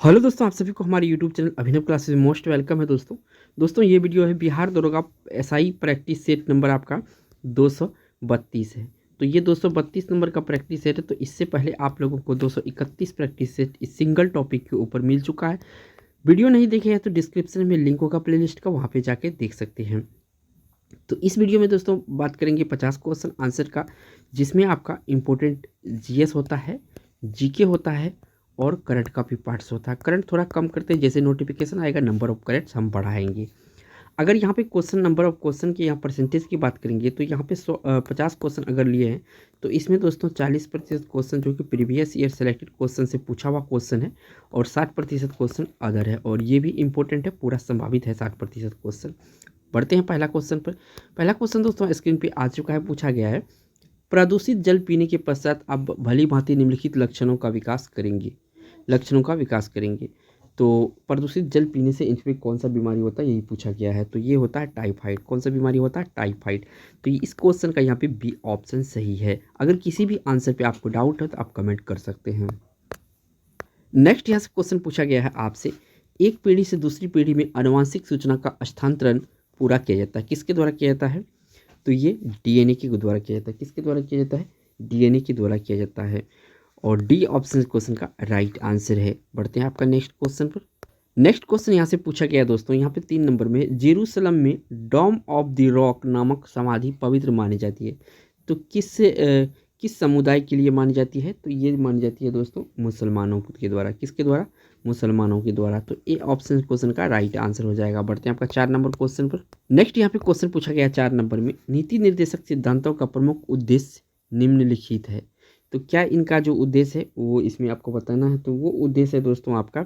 Hello दोस्तों, आप सभी को हमारे यूट्यूब चैनल अभिनव क्लासेस में मोस्ट वेलकम है। दोस्तों ये वीडियो है बिहार दरोगा एसआई प्रैक्टिस सेट नंबर आपका 232 है। तो ये 232 नंबर का प्रैक्टिस सेट है। तो इससे पहले आप लोगों को 231 प्रैक्टिस सेट इस सिंगल टॉपिक के ऊपर मिल चुका है। वीडियो नहीं देखे हैं तो डिस्क्रिप्शन में लिंक होगा प्लेलिस्ट का, वहाँ पर जाके देख सकते हैं। तो इस वीडियो में दोस्तों बात करेंगे 50 क्वेश्चन आंसर का, जिसमें आपका इम्पोर्टेंट जीएस होता है, जीके होता है और करंट का भी पार्ट्स होता है। करंट थोड़ा कम करते हैं, जैसे नोटिफिकेशन आएगा नंबर ऑफ करेंट्स हम बढ़ाएंगे। अगर यहाँ पे क्वेश्चन नंबर ऑफ क्वेश्चन की यहाँ परसेंटेज की बात करेंगे तो यहाँ पे 50 क्वेश्चन अगर लिए हैं तो इसमें दोस्तों 40% क्वेश्चन जो कि प्रीवियस ईयर सेलेक्टेड क्वेश्चन से पूछा हुआ क्वेश्चन है और 60% क्वेश्चन अदर है, और ये भी इंपॉर्टेंट है, पूरा संभावित है 60% क्वेश्चन। बढ़ते हैं पहला क्वेश्चन पर। पहला क्वेश्चन दोस्तों स्क्रीन पे आ चुका है, पूछा गया है प्रदूषित जल पीने के पश्चात आप भली भांति निम्नलिखित लक्षणों का विकास करेंगे। तो प्रदूषित जल पीने से इनमें कौन सा बीमारी होता है, यही पूछा गया है। तो ये होता है टाइफाइड। कौन सा बीमारी होता है? टाइफाइड। तो इस क्वेश्चन का यहाँ पे बी ऑप्शन सही है। अगर किसी भी आंसर पे आपको डाउट है तो आप कमेंट कर सकते हैं। नेक्स्ट यहाँ से क्वेश्चन पूछा गया है आपसे, एक पीढ़ी से दूसरी पीढ़ी में आनुवांशिक सूचना का हस्तांतरण पूरा किया जाता है, किसके द्वारा किया जाता है? तो ये डीएनए के द्वारा किया जाता है। किसके द्वारा किया जाता है? डीएनए के द्वारा किया जाता है, और डी ऑप्शन क्वेश्चन का राइट आंसर है। बढ़ते हैं आपका नेक्स्ट क्वेश्चन पर। नेक्स्ट क्वेश्चन यहाँ से पूछा गया दोस्तों, यहाँ पे 3 नंबर में, जेरूसलम में डॉम ऑफ द रॉक नामक समाधि पवित्र मानी जाती है। तो किस समुदाय के लिए मानी जाती है? तो ये मानी जाती है दोस्तों मुसलमानों के द्वारा। किसके द्वारा? मुसलमानों के द्वारा। तो ए ऑप्शन क्वेश्चन का राइट आंसर हो जाएगा। बढ़ते हैं आपका 4 नंबर क्वेश्चन पर। नेक्स्ट यहाँ पे क्वेश्चन पूछा गया 4 नंबर में, नीति निर्देशक सिद्धांतों का प्रमुख उद्देश्य निम्नलिखित है। तो क्या इनका जो उद्देश्य है वो इसमें आपको बताना है। तो वो उद्देश्य है दोस्तों आपका,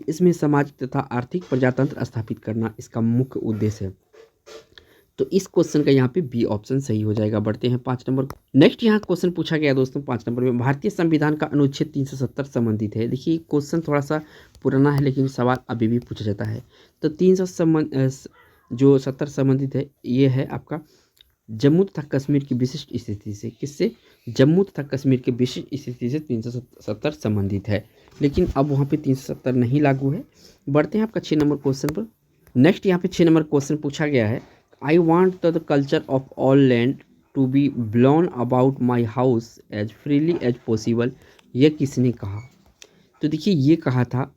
इसमें सामाजिक तथा आर्थिक प्रजातंत्र स्थापित करना इसका मुख्य उद्देश्य है। तो इस क्वेश्चन का यहाँ पे बी ऑप्शन सही हो जाएगा। बढ़ते हैं 5 नंबर। नेक्स्ट यहाँ क्वेश्चन पूछा गया दोस्तों 5 नंबर में, भारतीय संविधान का अनुच्छेद 370 संबंधित है। देखिए क्वेश्चन थोड़ा सा पुराना है लेकिन सवाल अभी भी पूछा जाता है। तो 370 संबंधित है, ये है आपका जम्मू तथा कश्मीर की विशिष्ट स्थिति से। किससे? जम्मू तथा कश्मीर की विशिष्ट स्थिति से 370 संबंधित है, लेकिन अब वहाँ पे 370 नहीं लागू है। बढ़ते हैं आपका 6 नंबर क्वेश्चन पर। नेक्स्ट यहाँ पे 6 नंबर क्वेश्चन पूछा गया है, I want the culture of all land to be blown about my house as freely as possible. यह किसने कहा? तो देखिए ये कहा था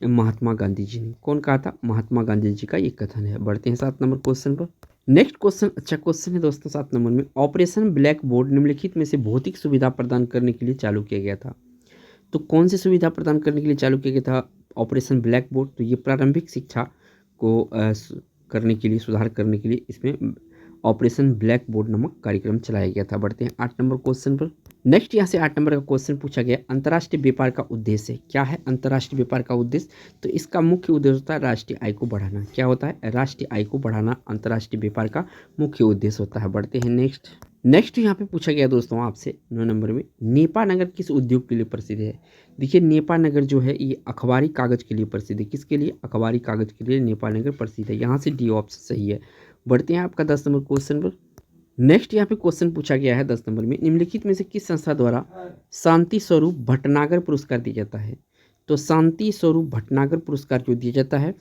महात्मा गांधी जी ने। कौन कहा था? महात्मा गांधी जी का ये कथन है। बढ़ते हैं 7 नंबर क्वेश्चन पर। नेक्स्ट क्वेश्चन अच्छा क्वेश्चन है दोस्तों 7 नंबर में, ऑपरेशन ब्लैक बोर्ड निम्नलिखित में से भौतिक सुविधा प्रदान करने के लिए चालू किया गया था। तो कौन सी सुविधा प्रदान करने के लिए चालू किया गया था ऑपरेशन ब्लैक बोर्ड? तो ये प्रारंभिक शिक्षा को करने के लिए, सुधार करने के लिए इसमें ऑपरेशन ब्लैक बोर्ड नामक कार्यक्रम चलाया गया था। बढ़ते हैं 8 नंबर क्वेश्चन पर। नेक्स्ट यहाँ से 8 नंबर का क्वेश्चन पूछा गया, अंतर्राष्ट्रीय व्यापार का उद्देश्य क्या है? अंतर्राष्ट्रीय व्यापार का उद्देश्य, तो इसका मुख्य उद्देश्य होता है राष्ट्रीय आय को बढ़ाना। क्या होता है? राष्ट्रीय आय को बढ़ाना अंतर्राष्ट्रीय व्यापार का मुख्य उद्देश्य होता है। बढ़ते हैं नेक्स्ट यहाँ पे पूछा गया दोस्तों आपसे 9 नंबर में, नेपा नगर किस उद्योग के लिए प्रसिद्ध है? देखिए नेपा नगर जो है ये अखबारी कागज के लिए प्रसिद्ध है। किसके लिए? अखबारी कागज के लिए नेपा नगर प्रसिद्ध है। यहाँ से डी ऑप्शन सही है। बढ़ते हैं आपका 10 नंबर क्वेश्चन पर। नेक्स्ट यहाँ पे क्वेश्चन पूछा गया है 10 नंबर में, निम्नलिखित में से किस संस्था द्वारा शांति स्वरूप भटनागर पुरस्कार दिया जाता है? तो शांति स्वरूप भटनागर पुरस्कार जो दिया जाता है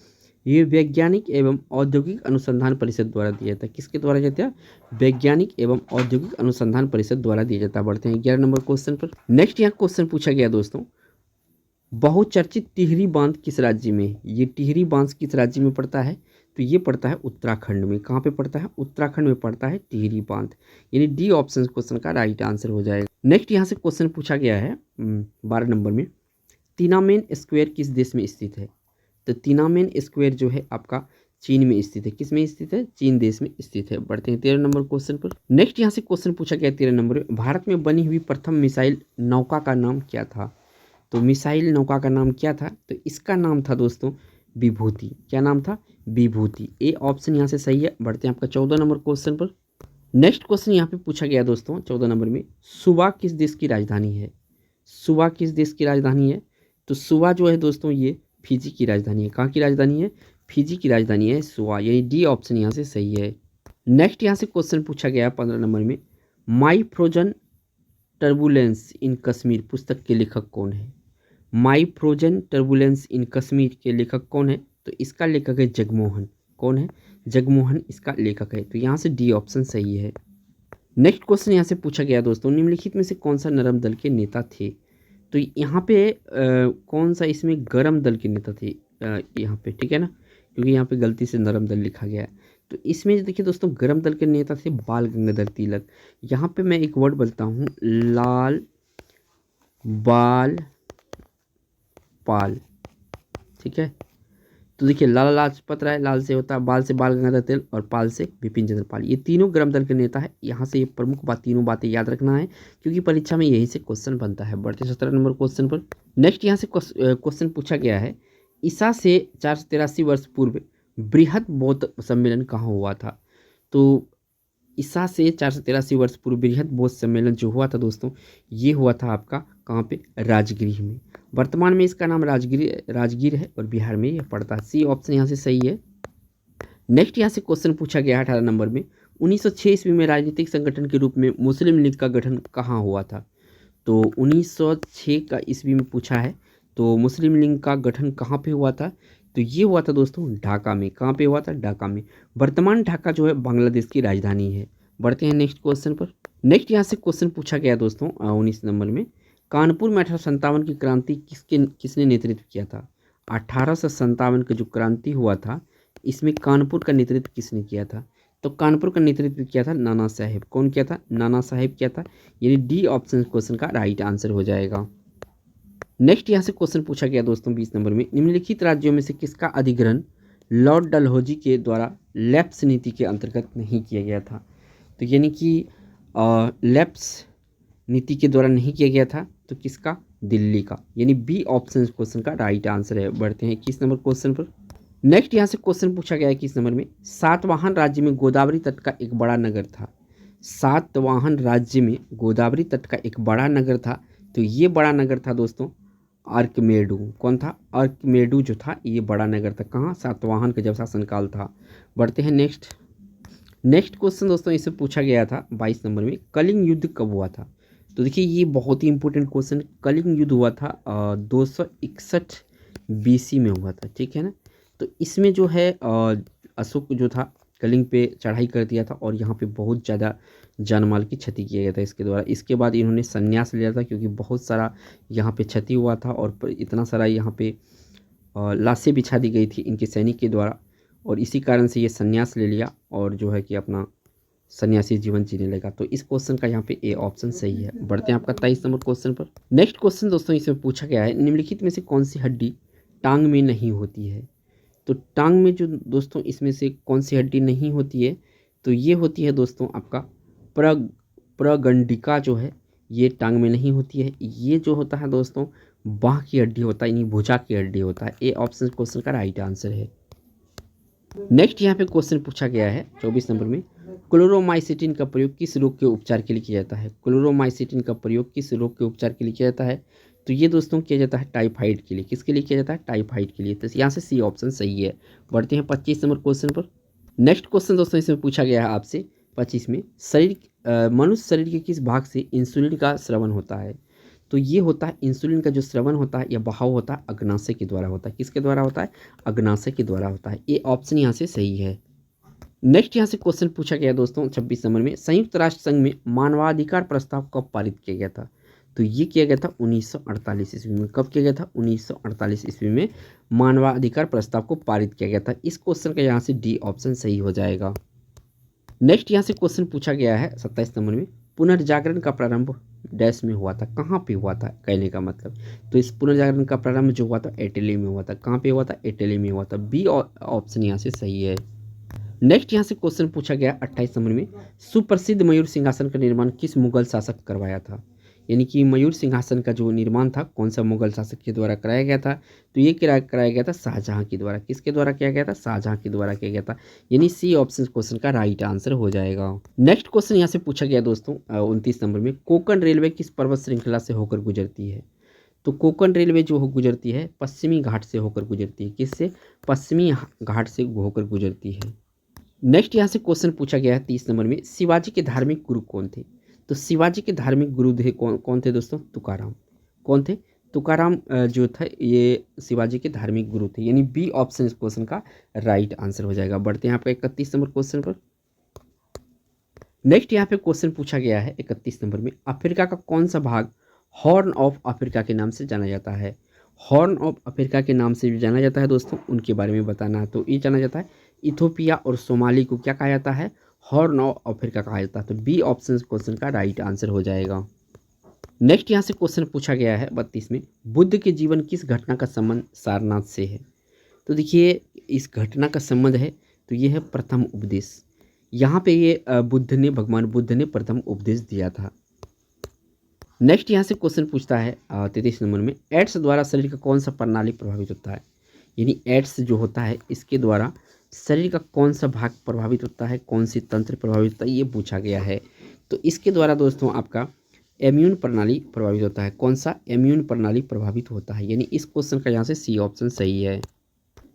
ये वैज्ञानिक एवं औद्योगिक अनुसंधान परिषद द्वारा दिया जाता है। किसके द्वारा जाता है? वैज्ञानिक एवं औद्योगिक अनुसंधान परिषद द्वारा दिया जाता है। बढ़ते हैं 11 नंबर क्वेश्चन पर। नेक्स्ट यहाँ क्वेश्चन पूछा गया दोस्तों, बहुचर्चित टिहरी बांध किस राज्य में? ये टिहरी बांध किस राज्य में पड़ता है? तो ये पड़ता है उत्तराखंड में। कहाँ पे पड़ता है? उत्तराखंड में पड़ता है टिहरी बांध, यानी डी ऑप्शन क्वेश्चन का राइट आंसर हो जाएगा। नेक्स्ट यहाँ से क्वेश्चन पूछा गया है 12 नंबर में, तिनामेन स्क्वायर किस देश में स्थित है? तो तिनामेन स्क्वायर जो है आपका चीन में स्थित है। किस में स्थित है? चीन देश में स्थित है। बढ़ते हैं 13 नंबर क्वेश्चन पर। नेक्स्ट यहाँ से क्वेश्चन पूछा गया 13 नंबर में, भारत में बनी हुई प्रथम मिसाइल नौका का नाम क्या था? तो मिसाइल नौका का नाम क्या था? तो इसका नाम था दोस्तों विभूति। क्या नाम था? विभूति। ए ऑप्शन यहाँ से सही है। बढ़ते हैं आपका 14 नंबर क्वेश्चन पर। नेक्स्ट क्वेश्चन यहाँ पे पूछा गया दोस्तों 14 नंबर में, सुबा किस देश की राजधानी है? सुबा किस देश की राजधानी है? तो सुबा जो है दोस्तों ये फिजी की राजधानी है। कहाँ की राजधानी है? फिजी की राजधानी है सुबा, यानी डी ऑप्शन यहाँ से सही है। नेक्स्ट यहाँ से क्वेश्चन पूछा गया 15 नंबर में, माई फ्रोजन टर्बुलेंस इन कश्मीर पुस्तक के लेखक कौन है? माई फ्रोजन टर्बुलेंस इन कश्मीर के लेखक कौन है? तो इसका लेखक है जगमोहन। कौन है? जगमोहन इसका लेखक है। तो यहाँ से डी ऑप्शन सही है। नेक्स्ट क्वेश्चन यहाँ से पूछा गया दोस्तों, निम्नलिखित में से कौन सा नरम दल के नेता थे? तो यहाँ पे कौन सा इसमें गरम दल के नेता थे यहाँ पे, ठीक है ना, क्योंकि यहाँ पे गलती से नरम दल लिखा गया है। तो इसमें देखिए दोस्तों, गरम दल के नेता थे बाल गंगाधर तिलक। यहाँ पे मैं एक वर्ड बोलता हूँ, लाल बाल पाल, ठीक है। तो देखिए, लाला लाजपत राय, लाल से होता है, बाल से बाल गंगाधर तिलक और पाल से बिपिन चंद्र पाल, ये तीनों गरम दल के नेता है। यहाँ से ये प्रमुख बात, तीनों बातें याद रखना है क्योंकि परीक्षा में यहीं से क्वेश्चन बनता है। बढ़ते 17 नंबर क्वेश्चन पर। नेक्स्ट यहाँ से क्वेश्चन पूछा गया है, ईसा से 483 वर्ष पूर्व बृहद बौद्ध सम्मेलन कहाँ हुआ था? तो ईसा से 483 वर्ष पूर्व बृहद बौद्ध सम्मेलन जो हुआ था दोस्तों, ये हुआ था आपका कहाँ पे? राजगीर में। वर्तमान में इसका नाम राजगीर है और बिहार में ये पड़ता है। सी ऑप्शन यहाँ से सही है। नेक्स्ट यहाँ से क्वेश्चन पूछा गया 18 नंबर में, 1906 ईस्वी में राजनीतिक संगठन के रूप में मुस्लिम लीग का गठन कहाँ हुआ था? तो 1906 का ईस्वी में पूछा है, तो मुस्लिम लीग का गठन कहाँ पे हुआ था? तो ये हुआ था दोस्तों ढाका में। कहाँ पे हुआ था? ढाका में। वर्तमान ढाका जो है बांग्लादेश की राजधानी है। बढ़ते हैं नेक्स्ट क्वेश्चन पर। नेक्स्ट यहाँ से क्वेश्चन पूछा गया दोस्तों 19 नंबर में, कानपुर में 1857 की क्रांति किसने नेतृत्व किया था? 1857 का जो क्रांति हुआ था, इसमें कानपुर का नेतृत्व किसने किया था? तो कानपुर का नेतृत्व किया था नाना साहेब। कौन किया था? नाना साहेब किया था। यानी डी ऑप्शन क्वेश्चन का राइट आंसर हो जाएगा। नेक्स्ट यहाँ से क्वेश्चन पूछा गया दोस्तों 20 नंबर में, निम्नलिखित राज्यों में से किसका अधिग्रहण लॉर्ड डलहौजी के द्वारा लैप्स नीति के अंतर्गत नहीं किया गया था? तो यानी कि लैप्स नीति के द्वारा नहीं किया गया था, तो किसका? दिल्ली का। यानी बी ऑप्शन क्वेश्चन का राइट आंसर है। बढ़ते हैं 21 नंबर क्वेश्चन पर। नेक्स्ट यहाँ से क्वेश्चन पूछा गया है 21 नंबर में, सातवाहन राज्य में गोदावरी तट का एक बड़ा नगर था। सातवाहन राज्य में गोदावरी तट का एक बड़ा नगर था, तो ये बड़ा नगर था दोस्तों अर्कमेडू। कौन था? अर्कमेडू जो था ये बड़ा नगर था। कहाँ? सातवाहन का जब शासनकाल था। बढ़ते हैं नेक्स्ट क्वेश्चन दोस्तों, इससे पूछा गया था 22 नंबर में, कलिंग युद्ध कब हुआ था? तो देखिए, ये बहुत ही इंपॉर्टेंट क्वेश्चन। कलिंग युद्ध हुआ था 261 BC में हुआ था, ठीक है ना। तो इसमें जो है अशोक जो था कलिंग पे चढ़ाई कर दिया था और यहाँ पे बहुत ज़्यादा जानमाल की क्षति किया गया था इसके द्वारा। इसके बाद इन्होंने संन्यास लिया था क्योंकि बहुत सारा यहाँ पे क्षति हुआ था और इतना सारा यहाँ पे लाशें बिछा दी गई थी इनके सैनिक के द्वारा, और इसी कारण से ये संन्यास ले लिया और जो है कि अपना सन्यासी जीवन जीने लगा। तो इस क्वेश्चन का यहाँ पे ए ऑप्शन सही है। बढ़ते हैं आपका 23 नंबर क्वेश्चन पर। नेक्स्ट क्वेश्चन दोस्तों, इसमें पूछा गया है, निम्नलिखित में से कौन सी हड्डी टांग में नहीं होती है? तो टांग में जो दोस्तों इसमें से कौन सी हड्डी नहीं होती है? तो ये होती है दोस्तों आपका प्रगंडिका जो है, ये टांग में नहीं होती है। ये जो होता है दोस्तों बाह की हड्डी होता है, यानी भुजा की हड्डी होता है। ए ऑप्शन क्वेश्चन का राइट आंसर है। नेक्स्ट यहाँ पे क्वेश्चन पूछा गया है 24 नंबर में, क्लोरोमाइसिटिन का प्रयोग किस रोग के उपचार के लिए किया जाता है? क्लोरोमाइसिटिन का प्रयोग किस रोग के उपचार के लिए किया जाता है? तो ये दोस्तों किया जाता है टाइफाइड के लिए। किसके लिए किया जाता है? टाइफाइड के लिए। तो यहाँ से सी ऑप्शन सही है। बढ़ते हैं 25 नंबर क्वेश्चन पर। नेक्स्ट क्वेश्चन दोस्तों इसमें पूछा गया है आपसे 25 में, मनुष्य शरीर के किस भाग से इंसुलिन का स्रवण होता है? तो ये होता है इंसुलिन का जो स्रवण होता है या बहाव होता है अग्नाशय के द्वारा होता है। किसके द्वारा होता है? अग्नाशय के द्वारा होता है। ये ऑप्शन यहाँ से सही है। नेक्स्ट यहाँ से क्वेश्चन पूछा गया दोस्तों 26 नंबर में, संयुक्त राष्ट्र संघ में मानवाधिकार प्रस्ताव कब पारित किया गया था? तो ये किया गया था 1948 ईस्वी में। कब किया गया था? 1948 ईस्वी में मानवाधिकार प्रस्ताव को पारित किया गया था। इस क्वेश्चन का यहाँ से डी ऑप्शन सही हो जाएगा। नेक्स्ट यहाँ से क्वेश्चन पूछा गया है 27 नंबर में, पुनर्जागरण का प्रारंभ डैश में हुआ था। कहाँ पे हुआ था कहने का मतलब? तो इस पुनर्जागरण का प्रारंभ जो हुआ था इटली में हुआ था। कहाँ पे हुआ था? इटली में हुआ था। बी ऑप्शन यहाँ से सही है। नेक्स्ट यहाँ से क्वेश्चन पूछा गया 28 नंबर में, सुप्रसिद्ध मयूर सिंहासन का निर्माण किस मुगल शासक करवाया था? यानी कि मयूर सिंहासन का जो निर्माण था कौन सा मुगल शासक के द्वारा कराया गया था? तो ये कराया गया था शाहजहां के द्वारा। किसके द्वारा किया गया था? शाहजहां के द्वारा किया गया था। यानी सी ऑप्शन क्वेश्चन का राइट आंसर हो जाएगा। नेक्स्ट क्वेश्चन यहाँ से पूछा गया दोस्तों 29 नंबर में, कोंकण रेलवे किस पर्वत श्रृंखला से होकर गुजरती है? तो कोंकण रेलवे जो गुजरती है पश्चिमी घाट से होकर गुजरती है। किससे? पश्चिमी घाट से होकर गुजरती है। नेक्स्ट यहाँ से क्वेश्चन पूछा गया है 30 नंबर में, शिवाजी के धार्मिक गुरु कौन थे? तो शिवाजी के धार्मिक गुरु थे कौन थे दोस्तों? तुकाराम। कौन थे? तुकाराम जो था ये शिवाजी के धार्मिक गुरु थे, यानी बी ऑप्शन इस क्वेश्चन का राइट आंसर हो जाएगा। बढ़ते हैं आपका 31 नंबर क्वेश्चन पर। नेक्स्ट यहाँ पे क्वेश्चन पूछा गया है 31 नंबर में, अफ्रीका का कौन सा भाग हॉर्न ऑफ अफ्रीका के नाम से जाना जाता है? हॉर्न ऑफ अफ्रीका के नाम से जो जाना जाता है दोस्तों, उनके बारे में बताना है। तो ये जाना जाता है इथोपिया और सोमाली को क्या कहा जाता है? हॉर्न ऑफ अफ्रीका कहा जाता है। तो बी ऑप्शन क्वेश्चन का राइट आंसर हो जाएगा। नेक्स्ट यहाँ से क्वेश्चन पूछा गया है 32 में, बुद्ध के जीवन किस घटना का संबंध सारनाथ से है? तो देखिए इस घटना का संबंध है तो ये है प्रथम उपदेश। यहाँ पे ये भगवान बुद्ध ने प्रथम उपदेश दिया था। नेक्स्ट यहाँ से क्वेश्चन पूछता है 33 नंबर में, एड्स द्वारा शरीर का कौन सा प्रणाली प्रभावित होता है? यानी एड्स जो होता है इसके द्वारा शरीर का कौन सा भाग प्रभावित होता है, कौन सी तंत्र प्रभावित होता है, ये पूछा गया है। तो इसके द्वारा दोस्तों आपका इम्यून प्रणाली प्रभावित होता है। कौन सा? इम्यून प्रणाली प्रभावित होता है, यानी इस क्वेश्चन का यहाँ से सी ऑप्शन सही है।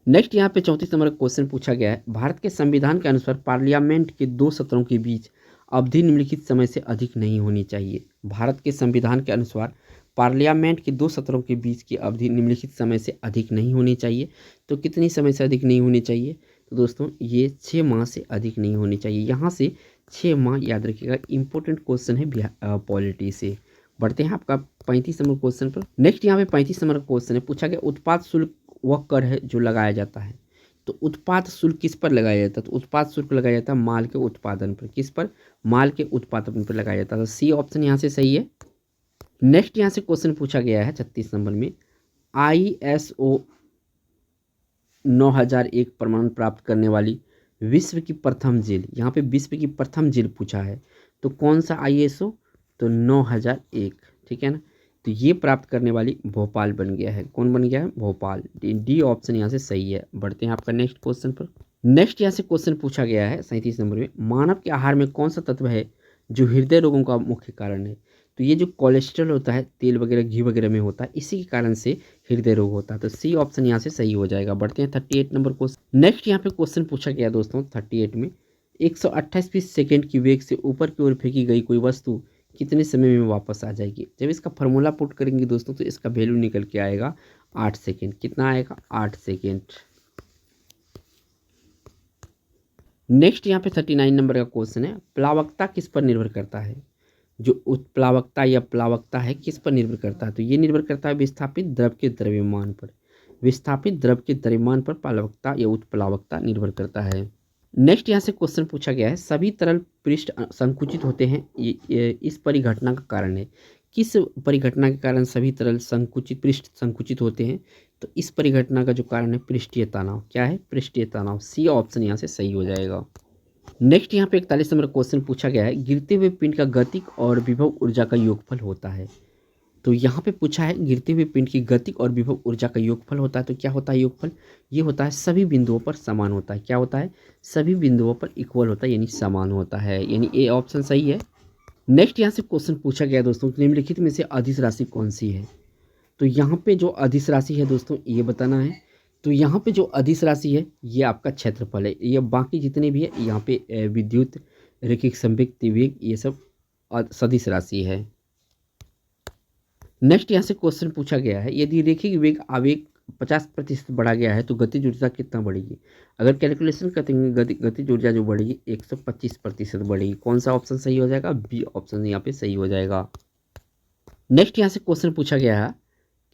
नेक्स्ट यहाँ पे 34 नंबर का क्वेश्चन पूछा गया है, भारत के संविधान के अनुसार पार्लियामेंट के 2 सत्रों के बीच अवधि निम्नलिखित समय से अधिक नहीं होनी चाहिए। भारत के संविधान के अनुसार पार्लियामेंट के 2 सत्रों के बीच की अवधि निम्नलिखित समय से अधिक नहीं होनी चाहिए। तो कितनी समय से अधिक नहीं होनी चाहिए? तो दोस्तों ये 6 माह से अधिक नहीं होनी चाहिए। यहाँ से 6 माह याद रखिएगा, इंपॉर्टेंट क्वेश्चन है पॉलिटी से। बढ़ते हैं आपका 35 नंबर क्वेश्चन पर। नेक्स्ट यहाँ पे 35 नंबर क्वेश्चन है, पूछा गया उत्पाद शुल्क वह कर है जो लगाया जाता है। तो उत्पाद शुल्क किस पर लगाया जाता है? तो उत्पाद शुल्क लगाया जाता है माल के उत्पादन पर। किस पर? माल के उत्पादन पर लगाया जाता है। तो सी ऑप्शन यहाँ से सही है। नेक्स्ट यहाँ से क्वेश्चन पूछा गया है 36 नंबर में, ISO 9001 प्रमाण प्राप्त करने वाली विश्व की प्रथम जेल, यहाँ पे विश्व की प्रथम जेल पूछा है। तो कौन सा ISO? तो 9001, ठीक है ना। तो ये प्राप्त करने वाली भोपाल बन गया है। कौन बन गया है? भोपाल। डी ऑप्शन यहाँ से सही है। बढ़ते हैं आपका नेक्स्ट क्वेश्चन पर। नेक्स्ट यहाँ से क्वेश्चन पूछा गया है 37 नंबर में, मानव के आहार में कौन सा तत्व है जो हृदय रोगों का मुख्य कारण है? तो ये जो कोलेस्ट्रॉल होता है, तेल वगैरह घी वगैरह में होता है, इसी के कारण से हृदय रोग होता है। तो सी ऑप्शन यहाँ से सही हो जाएगा। बढ़ते हैं 38 नंबर क्वेश्चन। नेक्स्ट यहाँ पे क्वेश्चन पूछा गया दोस्तों 38 में, 128 सेकेंड की वेग से ऊपर की ओर फेंकी गई कोई वस्तु कितने समय में वापस आ जाएगी? जब इसका फॉर्मूला पुट करेंगे दोस्तों तो इसका वैल्यू निकल के आएगा 8 सेकेंड। कितना आएगा? 8 सेकेंड। नेक्स्ट यहाँ पे 39 नंबर का क्वेश्चन है, प्लावकता किस पर निर्भर करता है? जो उत्प्लावकता या प्लावकता है किस पर निर्भर करता है? तो ये निर्भर करता है विस्थापित द्रव के द्रव्यमान पर। विस्थापित द्रव के द्रव्यमान पर प्लावकता या उत्प्लावकता निर्भर करता है। नेक्स्ट यहाँ से क्वेश्चन पूछा गया है, सभी तरल पृष्ठ संकुचित होते हैं, ये इस परिघटना का कारण है। किस परिघटना के कारण सभी तरल पृष्ठ संकुचित होते हैं? तो इस परिघटना का जो कारण है पृष्ठीय तनाव। क्या है? पृष्ठीय तनाव। सी ऑप्शन यहाँ से सही हो जाएगा। नेक्स्ट यहाँ पे 41 नंबर क्वेश्चन पूछा गया है, गिरते हुए पिंड का गतिक और विभव ऊर्जा का योगफल होता है। तो यहाँ पे पूछा है गिरते हुए पिंड की गतिक और विभव ऊर्जा का योगफल होता है। तो क्या होता है योगफल? ये होता है सभी बिंदुओं पर समान होता है। क्या होता है? सभी बिंदुओं पर इक्वल होता है, यानी समान होता है, यानी ए ऑप्शन सही है। नेक्स्ट यहाँ से क्वेश्चन पूछा गया दोस्तों, निम्नलिखित में से अदिश राशि कौन सी है? तो यहाँ पे जो अदिश राशि है दोस्तों ये बताना है। तो यहाँ पे जो अदिश राशि है ये आपका क्षेत्रफल है। ये बाकी जितने भी है यहाँ पे विद्युत, रैखिक संवेग, तिवेग, ये सब सदिश राशि है। नेक्स्ट यहाँ से क्वेश्चन पूछा गया है, यदि रैखिक वेग आवेग 50% बढ़ा गया है तो गतिज ऊर्जा कितना बढ़ेगी? अगर कैलकुलेशन करते हैं गतिज ऊर्जा जो बढ़ेगी 125% बढ़ेगी। कौन सा ऑप्शन सही हो जाएगा? बी ऑप्शन यहाँ पे सही हो जाएगा। नेक्स्ट यहाँ से क्वेश्चन पूछा गया है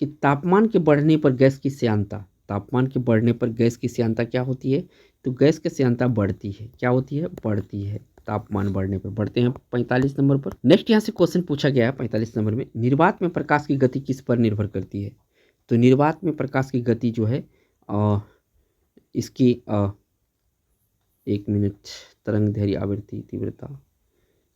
कि तापमान के बढ़ने पर गैस की श्यानता, तापमान के बढ़ने पर गैस की श्यानता क्या होती है? तो गैस की श्यानता बढ़ती है। क्या होती है? बढ़ती है तापमान बढ़ने पर। बढ़ते हैं 45 नंबर पर। नेक्स्ट यहाँ से क्वेश्चन पूछा गया है 45 नंबर में, निर्वात में प्रकाश की गति किस पर निर्भर करती है? तो निर्वात में प्रकाश की गति जो है इसकी 1 मिनट, तरंग दैर्घ्य, आवृत्ति, तीव्रता,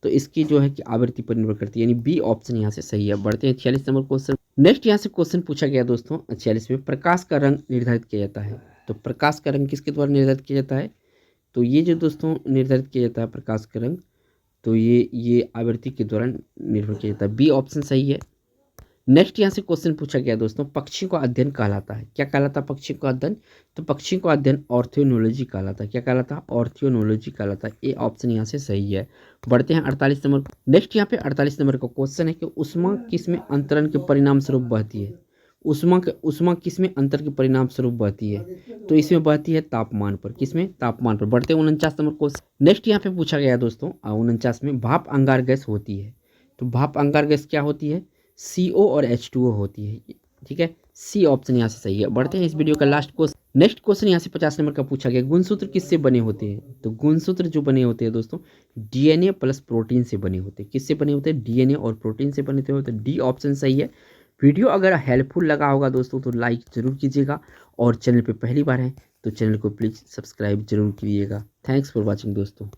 तो इसकी जो है कि आवृत्ति पर निर्भर करती है, यानी बी ऑप्शन यहाँ से सही है। बढ़ते हैं 46 नंबर क्वेश्चन। नेक्स्ट यहाँ से क्वेश्चन पूछा गया दोस्तों 46 में, प्रकाश का रंग निर्धारित किया जाता है। तो प्रकाश का रंग किसके द्वारा निर्धारित किया जाता है? तो ये जो दोस्तों निर्धारित किया जाता है प्रकाश का रंग, तो ये आवृत्ति के द्वारा निर्भर किया जाता है। बी ऑप्शन सही है। नेक्स्ट यहाँ से क्वेश्चन पूछा गया दोस्तों, पक्षियों का अध्ययन कहलाता है। क्या कहलाता है पक्षियों का अध्ययन? तो पक्षियों का अध्ययन ऑर्थियोनोलॉजी कहलाता है। क्या कहलाता है? ऑर्थियोनोलॉजी कहलाता है। ए ऑप्शन यहाँ से सही है। बढ़ते हैं 48 नंबर। नेक्स्ट यहाँ पे 48 नंबर का क्वेश्चन है कि ऊष्मा किस में अंतरण के परिणाम स्वरूप बहती है? ऊष्मा किस में अंतर के परिणाम स्वरूप बढ़ती है? तो इसमें बढ़ती है तापमान पर। किसमें? तापमान पर। बढ़ते 49 नंबर क्वेश्चन। नेक्स्ट यहाँ पे पूछा गया दोस्तों 49 में, भाप अंगार गैस होती है। तो भाप अंगार गैस क्या होती है? CO और H2O होती है। ठीक है, सी ऑप्शन यहाँ से सही है। बढ़ते हैं इस वीडियो का लास्ट क्वेश्चन। नेक्स्ट क्वेश्चन यहाँ से 50 नंबर का पूछा गया, गुणसूत्र किससे बने होते हैं? तो गुणसूत्र जो बने होते हैं दोस्तों, DNA प्लस प्रोटीन से बने होते हैं। किससे बने होते हैं? DNA और प्रोटीन से बने होते हैं। तो डी ऑप्शन सही है। वीडियो अगर हेल्पफुल लगा होगा दोस्तों तो लाइक जरूर कीजिएगा, और चैनल पे पहली बार है तो चैनल को प्लीज़ सब्सक्राइब जरूर कीजिएगा। थैंक्स फॉर वॉचिंग दोस्तों।